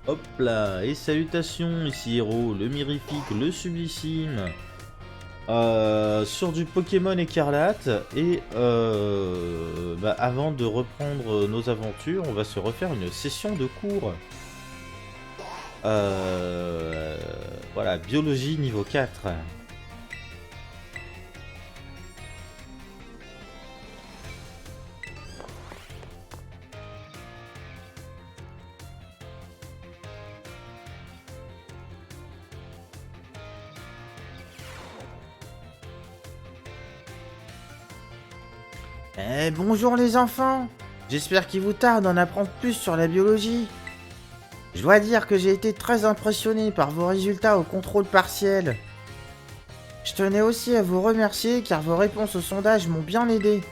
Hop là, et salutations, ici Hero, le mirifique, le sublissime, sur du Pokémon Écarlate, et avant de reprendre nos aventures, on va se refaire une session de cours. Voilà, biologie niveau 4. Bonjour les enfants. J'espère qu'il vous tarde d'en apprendre plus sur la biologie. Je dois dire que j'ai été très impressionné par vos résultats au contrôle partiel. Je tenais aussi à vous remercier car vos réponses au sondage m'ont bien aidé.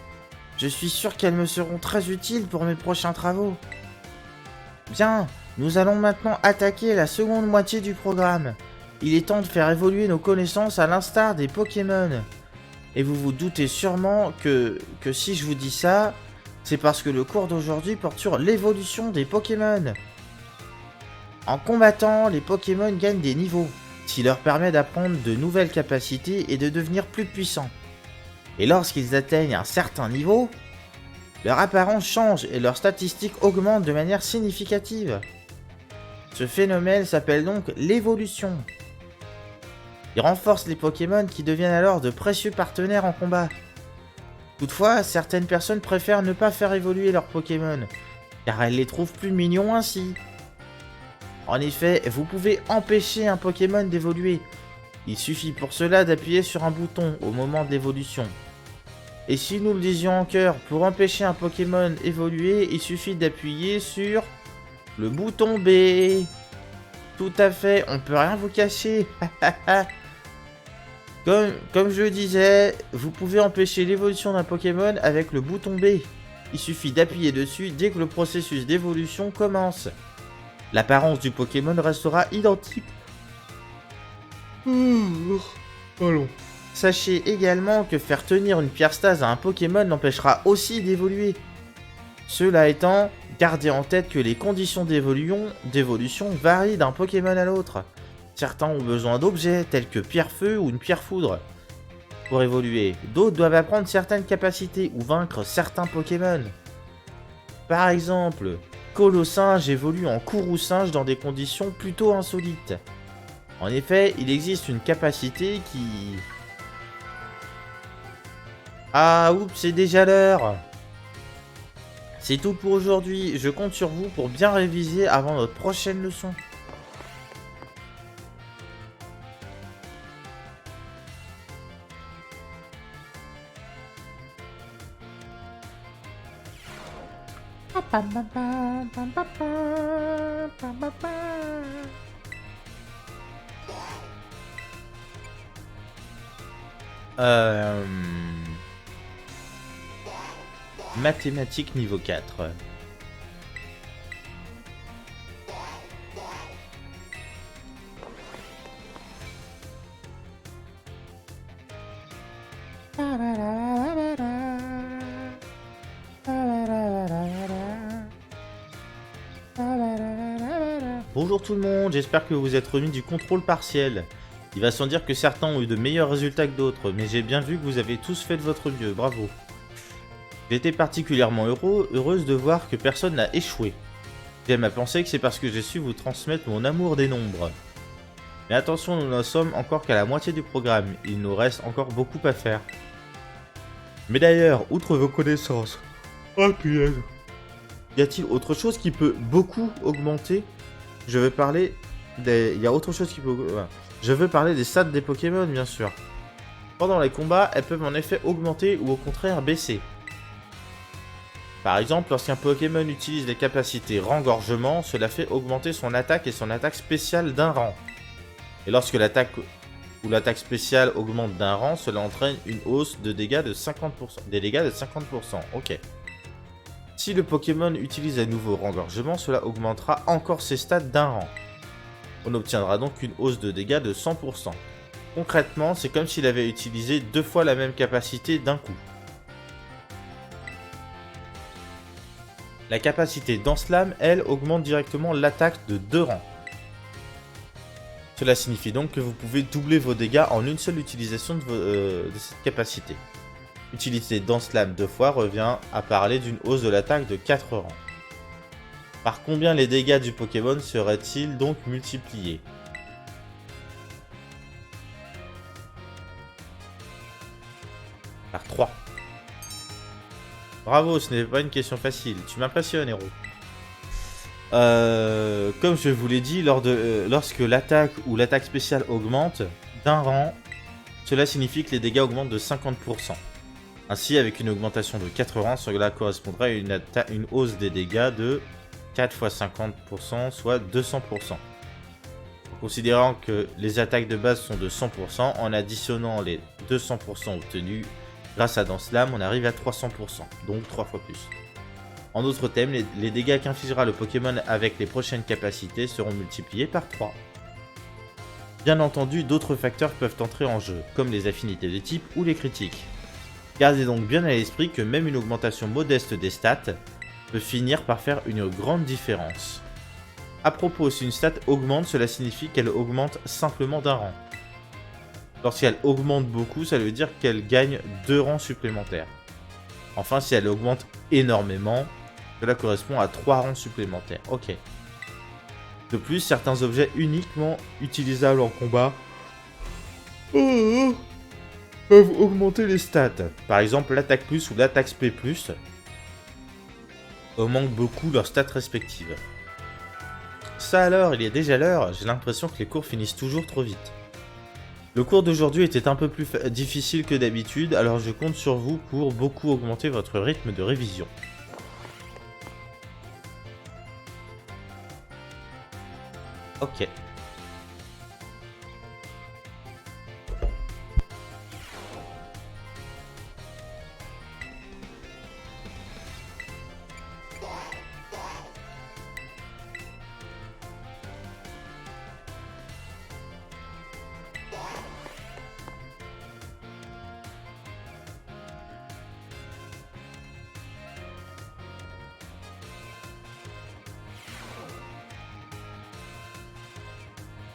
Je suis sûr qu'elles me seront très utiles pour mes prochains travaux. Bien, nous allons maintenant attaquer la seconde moitié du programme. Il est temps de faire évoluer nos connaissances à l'instar des Pokémon. Et vous vous doutez sûrement que si je vous dis ça, c'est parce que le cours d'aujourd'hui porte sur l'évolution des Pokémon. En combattant, les Pokémon gagnent des niveaux, ce qui leur permet d'apprendre de nouvelles capacités et de devenir plus puissants. Et lorsqu'ils atteignent un certain niveau, leur apparence change et leurs statistiques augmentent de manière significative. Ce phénomène s'appelle donc l'évolution. Il renforce les Pokémon qui deviennent alors de précieux partenaires en combat. Toutefois, certaines personnes préfèrent ne pas faire évoluer leurs Pokémon, car elles les trouvent plus mignons ainsi. En effet, vous pouvez empêcher un Pokémon d'évoluer. Il suffit pour cela d'appuyer sur un bouton au moment de l'évolution. Et si nous le disions en cœur, pour empêcher un Pokémon d'évoluer, il suffit d'appuyer sur le bouton B. Tout à fait, on peut rien vous cacher. Comme je le disais, vous pouvez empêcher l'évolution d'un Pokémon avec le bouton B. Il suffit d'appuyer dessus dès que le processus d'évolution commence. L'apparence du Pokémon restera identique. Allons. Sachez également que faire tenir une pierre stase à un Pokémon l'empêchera aussi d'évoluer. Cela étant, gardez en tête que les conditions d'évolution varient d'un Pokémon à l'autre. Certains ont besoin d'objets tels que pierre-feu ou une pierre-foudre pour évoluer. D'autres doivent apprendre certaines capacités ou vaincre certains Pokémon. Par exemple, Colossinge évolue en Courroucinge dans des conditions plutôt insolites. En effet, il existe une capacité qui... Ah, oups, c'est déjà l'heure. C'est tout pour aujourd'hui. Je compte sur vous pour bien réviser avant notre prochaine leçon. Mathématiques niveau 4. Bonjour tout le monde, j'espère que vous êtes remis du contrôle partiel. Il va sans dire que certains ont eu de meilleurs résultats que d'autres, mais j'ai bien vu que vous avez tous fait de votre mieux, bravo. J'étais particulièrement heureuse de voir que personne n'a échoué. J'aime à penser que c'est parce que j'ai su vous transmettre mon amour des nombres. Mais attention, nous n'en sommes encore qu'à la moitié du programme, il nous reste encore beaucoup à faire. Mais d'ailleurs, outre vos connaissances... Oh punaise. Y a-t-il autre chose qui peut beaucoup augmenter? Je veux parler des... Il y a autre chose qui peut... Je veux parler des stats des Pokémon, bien sûr. Pendant les combats, elles peuvent en effet augmenter ou au contraire baisser. Par exemple, lorsqu'un Pokémon utilise les capacités rengorgement, cela fait augmenter son attaque et son attaque spéciale d'un rang. Et lorsque l'attaque ou l'attaque spéciale augmente d'un rang, cela entraîne une hausse de dégâts de 50%. Des dégâts de 50%, ok. Si le Pokémon utilise à nouveau rengorgement, cela augmentera encore ses stats d'un rang. On obtiendra donc une hausse de dégâts de 100%. Concrètement, c'est comme s'il avait utilisé 2 fois la même capacité d'un coup. La capacité Danse-Lame, elle, augmente directement l'attaque de 2 rangs. Cela signifie donc que vous pouvez doubler vos dégâts en une seule utilisation de cette capacité. Utiliser Danse-Lame 2 fois revient à parler d'une hausse de l'attaque de 4 rangs. Par combien les dégâts du Pokémon seraient-ils donc multipliés? Par 3. Bravo, ce n'est pas une question facile. Tu m'impressionnes, héros. Comme je vous l'ai dit, lorsque l'attaque ou l'attaque spéciale augmente d'un rang, cela signifie que les dégâts augmentent de 50%. Ainsi, avec une augmentation de 4 rangs, cela correspondrait à une hausse des dégâts de 4 fois 50%, soit 200%. Considérant que les attaques de base sont de 100%, en additionnant les 200% obtenus grâce à Danse-Lame, on arrive à 300%, donc 3 fois plus. En d'autres termes, les dégâts qu'infligera le Pokémon avec les prochaines capacités seront multipliés par 3. Bien entendu, d'autres facteurs peuvent entrer en jeu, comme les affinités de type ou les critiques. Gardez donc bien à l'esprit que même une augmentation modeste des stats peut finir par faire une grande différence. A propos, si une stat augmente, cela signifie qu'elle augmente simplement d'un rang. Lorsqu'elle augmente beaucoup, ça veut dire qu'elle gagne 2 rangs supplémentaires. Enfin, si elle augmente énormément, cela correspond à 3 rangs supplémentaires. Ok. De plus, certains objets uniquement utilisables en combat peuvent augmenter les stats. Par exemple, l'attaque plus ou l'attaque SP+, augmentent beaucoup leurs stats respectives. Ça alors, il est déjà l'heure, j'ai l'impression que les cours finissent toujours trop vite. Le cours d'aujourd'hui était un peu plus difficile que d'habitude, alors je compte sur vous pour beaucoup augmenter votre rythme de révision. Ok.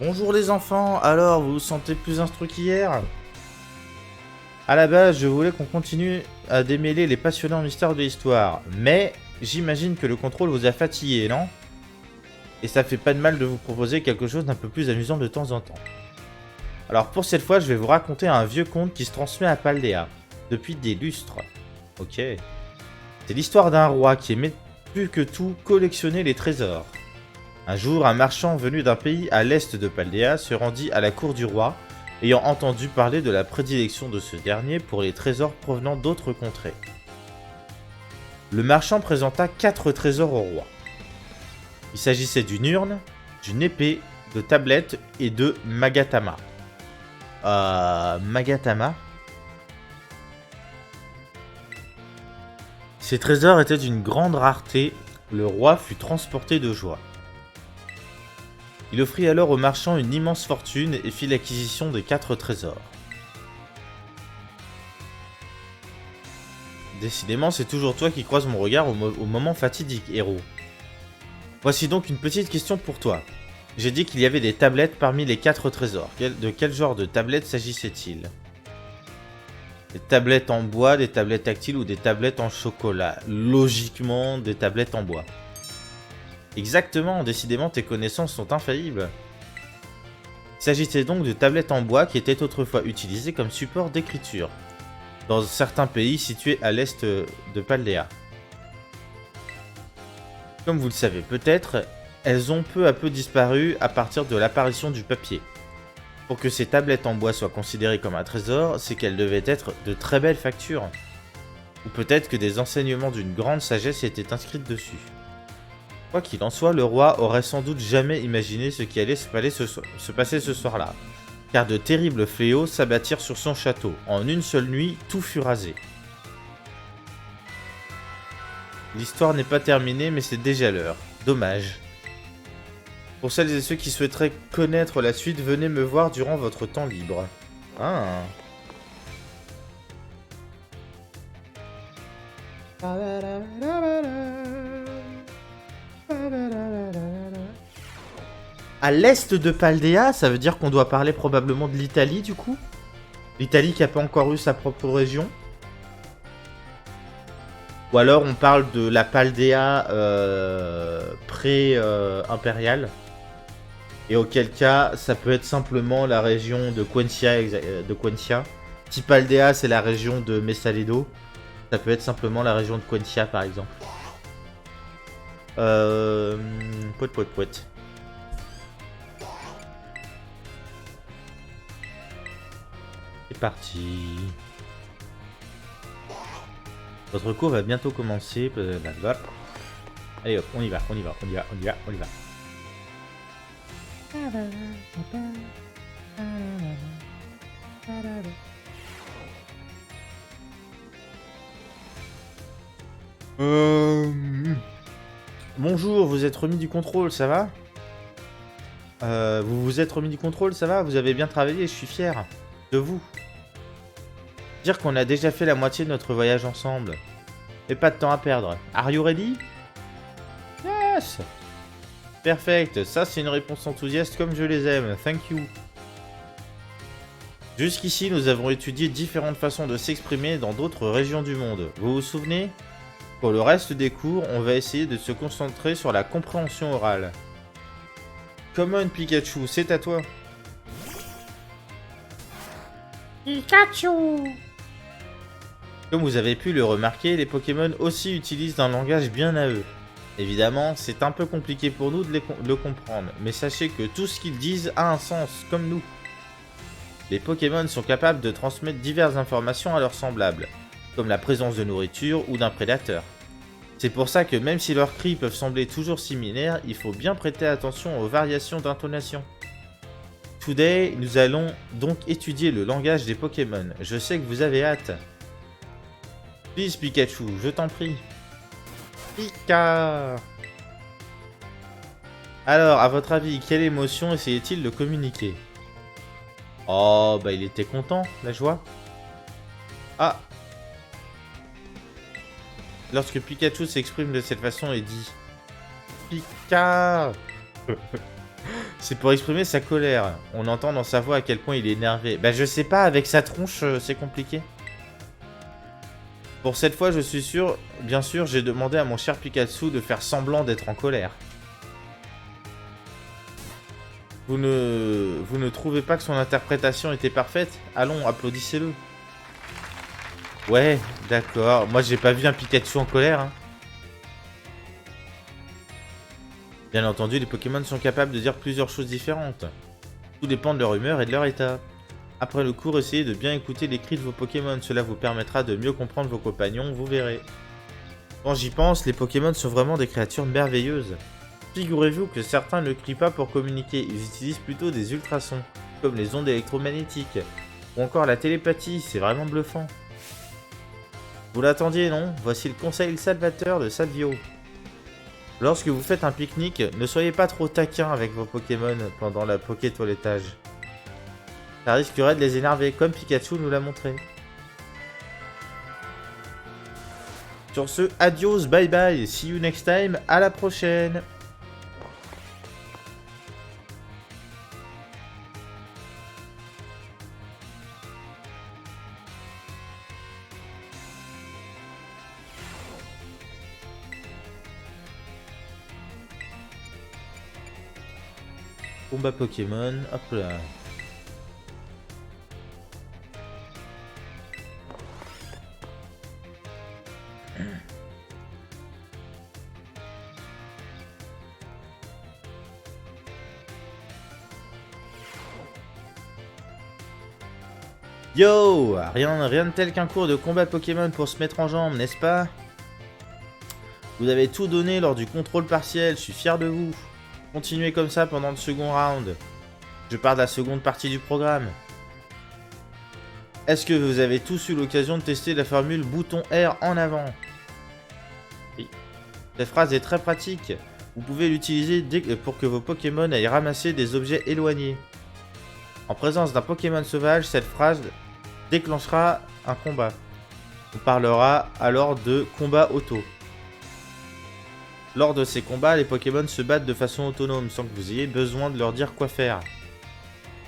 Bonjour les enfants, alors vous vous sentez plus instruits qu'hier? À la base, je voulais qu'on continue à démêler les passionnants mystères de l'histoire, mais j'imagine que le contrôle vous a fatigué, non? Et ça fait pas de mal de vous proposer quelque chose d'un peu plus amusant de temps en temps. Alors pour cette fois, je vais vous raconter un vieux conte qui se transmet à Paldea, depuis des lustres. Ok. C'est l'histoire d'un roi qui aimait plus que tout collectionner les trésors. Un jour, un marchand venu d'un pays à l'est de Paldea se rendit à la cour du roi, ayant entendu parler de la prédilection de ce dernier pour les trésors provenant d'autres contrées. Le marchand présenta 4 trésors au roi. Il s'agissait d'une urne, d'une épée, de tablettes et de Magatama. Magatama? Ces trésors étaient d'une grande rareté, le roi fut transporté de joie. Il offrit alors au marchand une immense fortune et fit l'acquisition des 4 trésors. Décidément, c'est toujours toi qui croises mon regard au moment fatidique, héros. Voici donc une petite question pour toi. J'ai dit qu'il y avait des tablettes parmi les 4 trésors. De quel genre de tablettes s'agissait-il? Des tablettes en bois, des tablettes tactiles ou des tablettes en chocolat? Logiquement, des tablettes en bois. Exactement, décidément tes connaissances sont infaillibles. Il s'agissait donc de tablettes en bois qui étaient autrefois utilisées comme support d'écriture, dans certains pays situés à l'est de Paldea. Comme vous le savez peut-être, elles ont peu à peu disparu à partir de l'apparition du papier. Pour que ces tablettes en bois soient considérées comme un trésor, c'est qu'elles devaient être de très belles factures. Ou peut-être que des enseignements d'une grande sagesse étaient inscrits dessus. Quoi qu'il en soit, le roi aurait sans doute jamais imaginé ce qui allait se passer ce soir-là, car de terribles fléaux s'abattirent sur son château. En une seule nuit, tout fut rasé. L'histoire n'est pas terminée, mais c'est déjà l'heure. Dommage. Pour celles et ceux qui souhaiteraient connaître la suite, venez me voir durant votre temps libre. Ah. À l'est de Paldea, ça veut dire qu'on doit parler probablement de l'Italie, du coup. L'Italie qui n'a pas encore eu sa propre région. Ou alors on parle de la Paldea pré-impériale. Et auquel cas, ça peut être simplement la région de Quentia. Si Paldea, c'est la région de Mesaledo, ça peut être simplement la région de Quentia, par exemple. Poète. C'est parti. Votre cours va bientôt commencer. Allez hop, on y va. Bonjour, vous êtes remis du contrôle, ça va? Vous vous êtes remis du contrôle, ça va? Vous avez bien travaillé, je suis fier de vous. Dire qu'on a déjà fait la moitié de notre voyage ensemble. Et pas de temps à perdre. Are you ready? Yes! Perfect, ça c'est une réponse enthousiaste comme je les aime, thank you. Jusqu'ici, nous avons étudié différentes façons de s'exprimer dans d'autres régions du monde. Vous vous souvenez? Pour le reste des cours, on va essayer de se concentrer sur la compréhension orale. Come on Pikachu, c'est à toi. Pikachu! Comme vous avez pu le remarquer, les Pokémon aussi utilisent un langage bien à eux. Évidemment, c'est un peu compliqué pour nous de le comprendre, mais sachez que tout ce qu'ils disent a un sens, comme nous. Les Pokémon sont capables de transmettre diverses informations à leurs semblables, comme la présence de nourriture ou d'un prédateur. C'est pour ça que même si leurs cris peuvent sembler toujours similaires, il faut bien prêter attention aux variations d'intonation. Today, nous allons donc étudier le langage des Pokémon. Je sais que vous avez hâte. Please Pikachu, je t'en prie. Pika! Alors, à votre avis, quelle émotion essayait-il de communiquer? Oh, bah il était content, la joie. Ah! Lorsque Pikachu s'exprime de cette façon et dit Pika! C'est pour exprimer sa colère. On entend dans sa voix à quel point il est énervé. Bah je sais pas, avec sa tronche, c'est compliqué. Pour cette fois, je suis sûr, bien sûr, j'ai demandé à mon cher Pikachu de faire semblant d'être en colère. Vous ne trouvez pas que son interprétation était parfaite? Allons, applaudissez-le. Ouais, d'accord. Moi, j'ai pas vu un Pikachu en colère. Hein. Bien entendu, les Pokémon sont capables de dire plusieurs choses différentes. Tout dépend de leur humeur et de leur état. Après le cours, essayez de bien écouter les cris de vos Pokémon. Cela vous permettra de mieux comprendre vos compagnons, vous verrez. Quand j'y pense, les Pokémon sont vraiment des créatures merveilleuses. Figurez-vous que certains ne crient pas pour communiquer, ils utilisent plutôt des ultrasons, comme les ondes électromagnétiques, ou encore la télépathie, c'est vraiment bluffant. Vous l'attendiez, non? Voici le conseil salvateur de Salvio. Lorsque vous faites un pique-nique, ne soyez pas trop taquin avec vos Pokémon pendant la Poké-toilettage. Ça risquerait de les énerver, comme Pikachu nous l'a montré. Sur ce, adios, bye bye, see you next time, à la prochaine. Combat Pokémon, hop là. Yo, rien de tel qu'un cours de combat Pokémon pour se mettre en jambe, n'est-ce pas? Vous avez tout donné lors du contrôle partiel, je suis fier de vous. Continuez comme ça pendant le second round. Je pars de la seconde partie du programme. Est-ce que vous avez tous eu l'occasion de tester la formule bouton R en avant? Oui. Cette phrase est très pratique. Vous pouvez l'utiliser pour que vos Pokémon aillent ramasser des objets éloignés. En présence d'un Pokémon sauvage, cette phrase déclenchera un combat. On parlera alors de combat auto. Lors de ces combats, les Pokémon se battent de façon autonome, sans que vous ayez besoin de leur dire quoi faire.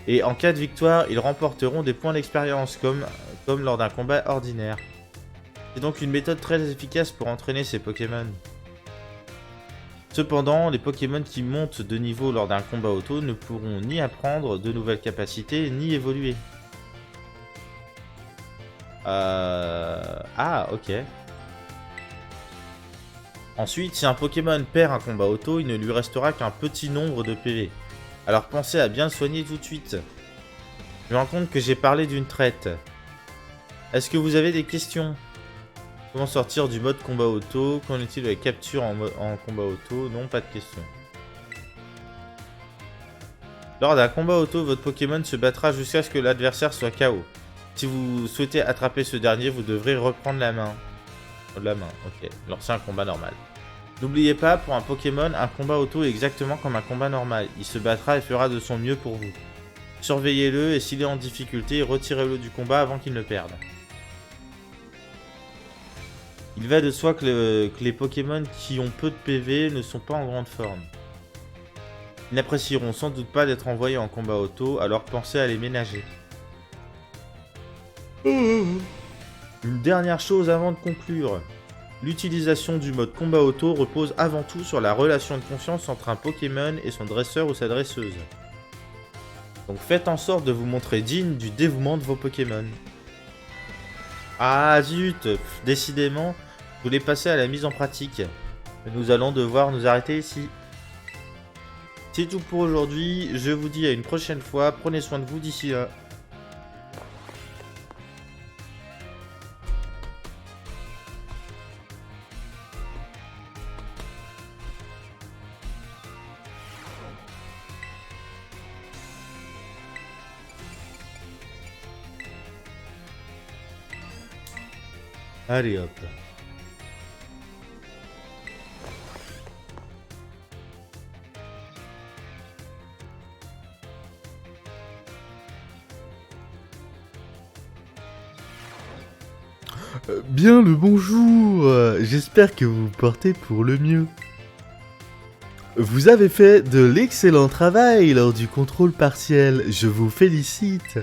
Et en cas de victoire, ils remporteront des points d'expérience, comme lors d'un combat ordinaire. C'est donc une méthode très efficace pour entraîner ces Pokémon. Cependant, les Pokémon qui montent de niveau lors d'un combat auto ne pourront ni apprendre de nouvelles capacités, ni évoluer. Ah, ok. Ensuite, si un Pokémon perd un combat auto, il ne lui restera qu'un petit nombre de PV. Alors pensez à bien le soigner tout de suite. Je me rends compte que j'ai parlé d'une traite. Est-ce que vous avez des questions? Comment sortir du mode combat auto? Qu'en est-il de la capture en combat auto? Non, pas de questions. Lors d'un combat auto, votre Pokémon se battra jusqu'à ce que l'adversaire soit KO. Si vous souhaitez attraper ce dernier, vous devrez reprendre la main. Ok. Lancer un combat normal. N'oubliez pas, pour un Pokémon, un combat auto est exactement comme un combat normal. Il se battra et fera de son mieux pour vous. Surveillez-le et s'il est en difficulté, retirez-le du combat avant qu'il ne perde. Il va de soi que les Pokémon qui ont peu de PV ne sont pas en grande forme. Ils n'apprécieront sans doute pas d'être envoyés en combat auto, alors pensez à les ménager. Une dernière chose avant de conclure. L'utilisation du mode combat auto repose avant tout sur la relation de confiance entre un Pokémon et son dresseur ou sa dresseuse. Donc faites en sorte de vous montrer digne du dévouement de vos Pokémon. Ah zut, décidément, je voulais passer à la mise en pratique. Nous allons devoir nous arrêter ici. C'est tout pour aujourd'hui, je vous dis à une prochaine fois, prenez soin de vous d'ici là. Allez hop. Bien le bonjour, j'espère que vous vous portez pour le mieux. Vous avez fait de l'excellent travail lors du contrôle partiel, je vous félicite.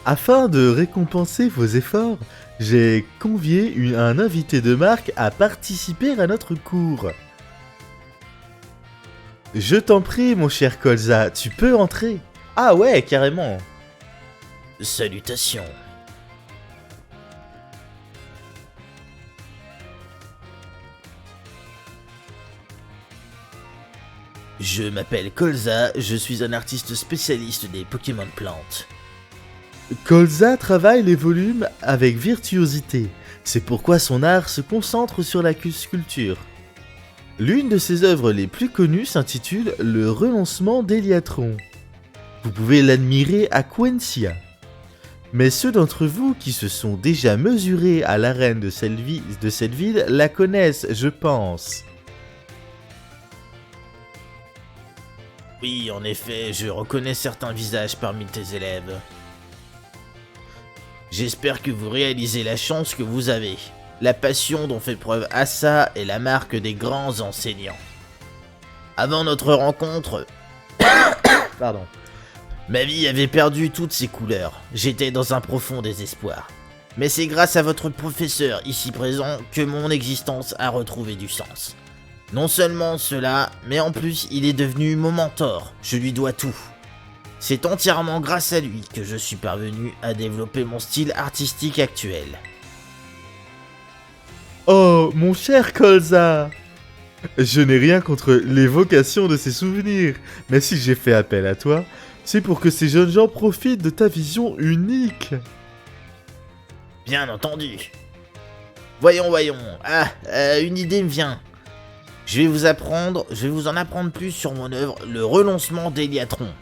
Afin de récompenser vos efforts, j'ai convié un invité de marque à participer à notre cours. Je t'en prie mon cher Colza, tu peux entrer. Ah ouais, carrément. Salutations. Je m'appelle Colza, je suis un artiste spécialiste des Pokémon plantes. Colza travaille les volumes avec virtuosité, c'est pourquoi son art se concentre sur la sculpture. L'une de ses œuvres les plus connues s'intitule Le renoncement d'Eliatron. Vous pouvez l'admirer à Quentia. Mais ceux d'entre vous qui se sont déjà mesurés à l'arène de cette ville la connaissent, je pense. Oui, en effet, je reconnais certains visages parmi tes élèves. J'espère que vous réalisez la chance que vous avez. La passion dont fait preuve Assa est la marque des grands enseignants. Avant notre rencontre, Pardon. ma vie avait perdu toutes ses couleurs. J'étais dans un profond désespoir. Mais c'est grâce à votre professeur ici présent que mon existence a retrouvé du sens. Non seulement cela, mais en plus il est devenu mon mentor. Je lui dois tout. C'est entièrement grâce à lui que je suis parvenu à développer mon style artistique actuel. Oh, mon cher Colza! Je n'ai rien contre l'évocation de ces souvenirs, mais si j'ai fait appel à toi, c'est pour que ces jeunes gens profitent de ta vision unique. Bien entendu. Voyons. Une idée me vient. Je vais vous en apprendre plus sur mon œuvre, Le renoncement d'Eliatron.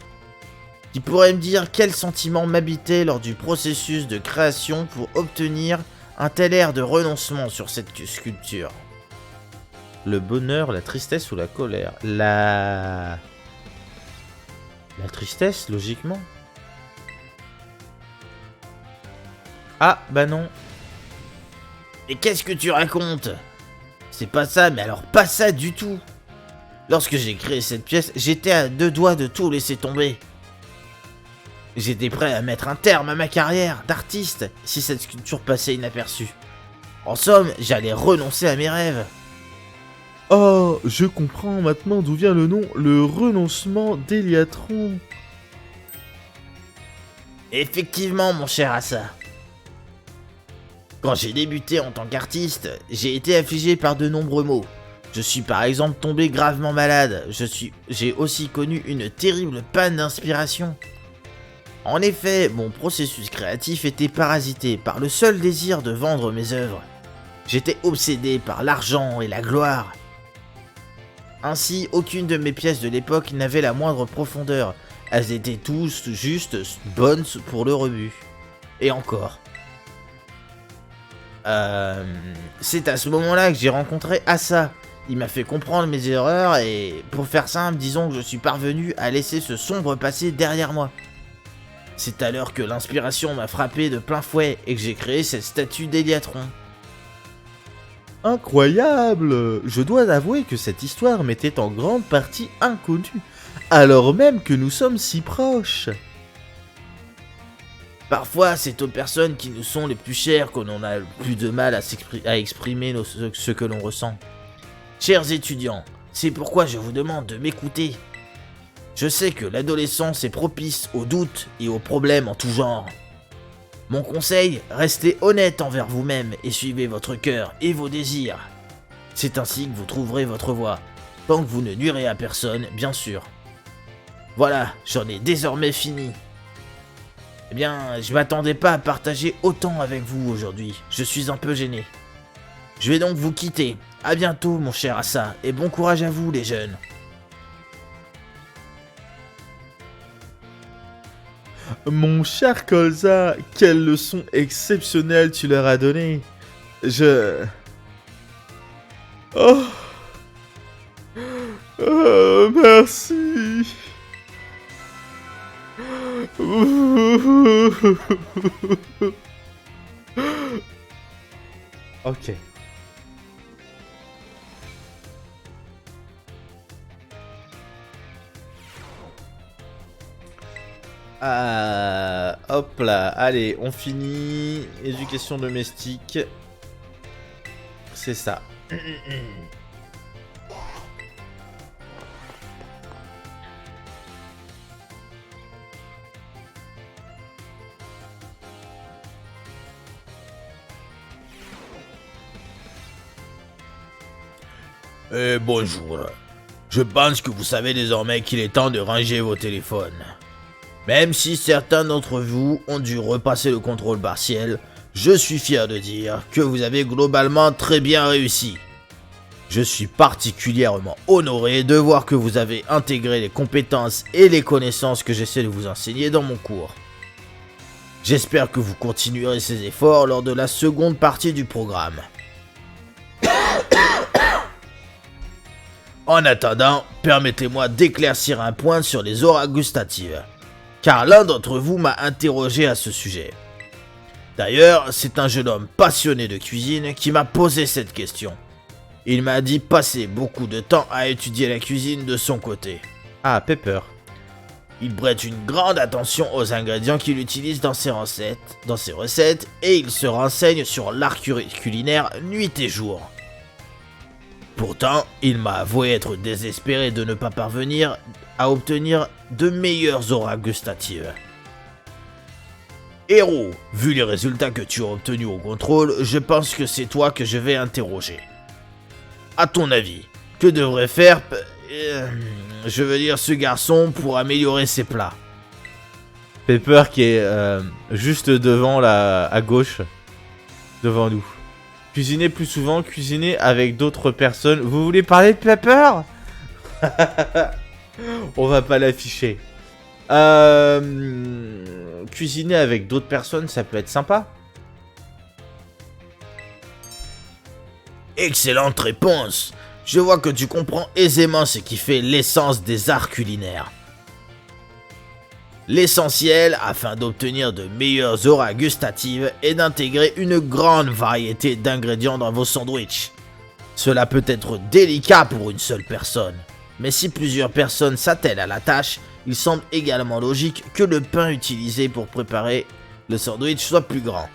Tu pourrais me dire quel sentiment m'habitait lors du processus de création pour obtenir un tel air de renoncement sur cette sculpture. Le bonheur, la tristesse ou la colère? La tristesse, logiquement. Ah, bah non. Et qu'est-ce que tu racontes? c'est pas ça, mais alors pas ça du tout. Lorsque j'ai créé cette pièce, j'étais à 2 doigts de tout laisser tomber. J'étais prêt à mettre un terme à ma carrière d'artiste si cette sculpture passait inaperçue. En somme, j'allais renoncer à mes rêves. Oh, je comprends maintenant d'où vient le nom, le renoncement d'Héliatron. Effectivement, mon cher Assa. Quand j'ai débuté en tant qu'artiste, j'ai été affligé par de nombreux maux. Je suis par exemple tombé gravement malade. J'ai aussi connu une terrible panne d'inspiration. En effet, mon processus créatif était parasité par le seul désir de vendre mes œuvres. J'étais obsédé par l'argent et la gloire. Ainsi, aucune de mes pièces de l'époque n'avait la moindre profondeur. Elles étaient tous juste bonnes pour le rebut. Et encore. C'est à ce moment-là que j'ai rencontré Assa. Il m'a fait comprendre mes erreurs et, pour faire simple, disons que je suis parvenu à laisser ce sombre passé derrière moi. C'est alors que l'inspiration m'a frappé de plein fouet et que j'ai créé cette statue d'Héliatron. Incroyable! Je dois avouer que cette histoire m'était en grande partie inconnue, alors même que nous sommes si proches. Parfois, c'est aux personnes qui nous sont les plus chères qu'on en a le plus de mal à exprimer ce que l'on ressent. Chers étudiants, c'est pourquoi je vous demande de m'écouter. Je sais que l'adolescence est propice aux doutes et aux problèmes en tout genre. Mon conseil, restez honnête envers vous-même et suivez votre cœur et vos désirs. C'est ainsi que vous trouverez votre voie, tant que vous ne nuirez à personne, bien sûr. Voilà, j'en ai désormais fini. Eh bien, je m'attendais pas à partager autant avec vous aujourd'hui, je suis un peu gêné. Je vais donc vous quitter. À bientôt, mon cher Assa, et bon courage à vous, les jeunes. Mon cher Colza, quelle leçon exceptionnelle tu leur as donnée. Oh, merci. Ok. Hop là, allez, on finit. Éducation domestique. C'est ça. Bonjour. Je pense que vous savez désormais qu'il est temps de ranger vos téléphones. Même si certains d'entre vous ont dû repasser le contrôle partiel, je suis fier de dire que vous avez globalement très bien réussi. Je suis particulièrement honoré de voir que vous avez intégré les compétences et les connaissances que j'essaie de vous enseigner dans mon cours. J'espère que vous continuerez ces efforts lors de la seconde partie du programme. En attendant, permettez-moi d'éclaircir un point sur les auras gustatives, car l'un d'entre vous m'a interrogé à ce sujet. D'ailleurs, c'est un jeune homme passionné de cuisine qui m'a posé cette question. Il m'a dit passer beaucoup de temps à étudier la cuisine de son côté. Ah, Pepper. Il prête une grande attention aux ingrédients qu'il utilise dans ses recettes et il se renseigne sur l'art culinaire nuit et jour. Pourtant, il m'a avoué être désespéré de ne pas parvenir à obtenir de meilleures auras gustatives. Héros, vu les résultats que tu as obtenus au contrôle, je pense que c'est toi que je vais interroger. À ton avis, que devrait faire ce garçon pour améliorer ses plats? Pepper qui est juste devant à gauche, devant nous. Cuisiner plus souvent, cuisiner avec d'autres personnes. Vous voulez parler de Pepper? On va pas l'afficher. Cuisiner avec d'autres personnes, ça peut être sympa. Excellente réponse. Je vois que tu comprends aisément ce qui fait l'essence des arts culinaires. L'essentiel, afin d'obtenir de meilleures auras gustatives, est d'intégrer une grande variété d'ingrédients dans vos sandwichs. Cela peut être délicat pour une seule personne, mais si plusieurs personnes s'attellent à la tâche, il semble également logique que le pain utilisé pour préparer le sandwich soit plus grand.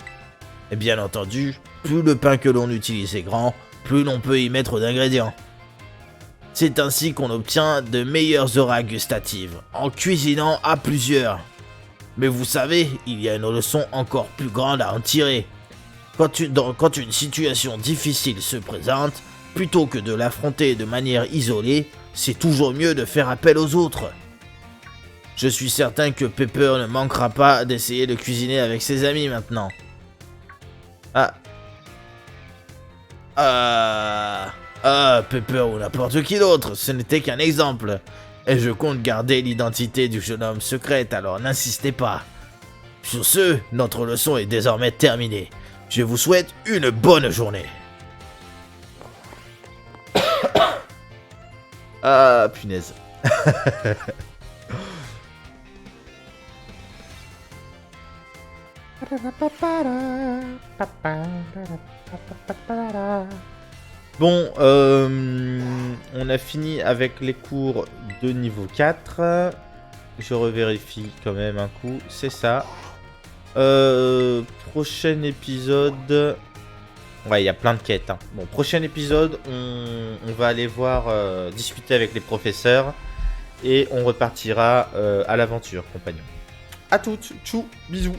Et bien entendu, plus le pain que l'on utilise est grand, plus l'on peut y mettre d'ingrédients. C'est ainsi qu'on obtient de meilleures auras gustatives, en cuisinant à plusieurs. Mais vous savez, il y a une leçon encore plus grande à en tirer. Quand une situation difficile se présente, plutôt que de l'affronter de manière isolée, c'est toujours mieux de faire appel aux autres. Je suis certain que Pepper ne manquera pas d'essayer de cuisiner avec ses amis maintenant. Pepper ou n'importe qui d'autre, ce n'était qu'un exemple. Et je compte garder l'identité du jeune homme secrète, alors n'insistez pas. Sur ce, notre leçon est désormais terminée. Je vous souhaite une bonne journée. Ah, punaise. Bon, on a fini avec les cours de niveau 4. Je revérifie quand même un coup, c'est ça. Prochain épisode... Ouais, il y a plein de quêtes. Hein. Bon, prochain épisode, on va aller voir, discuter avec les professeurs. Et on repartira à l'aventure, compagnons. À toutes, tchou, bisous.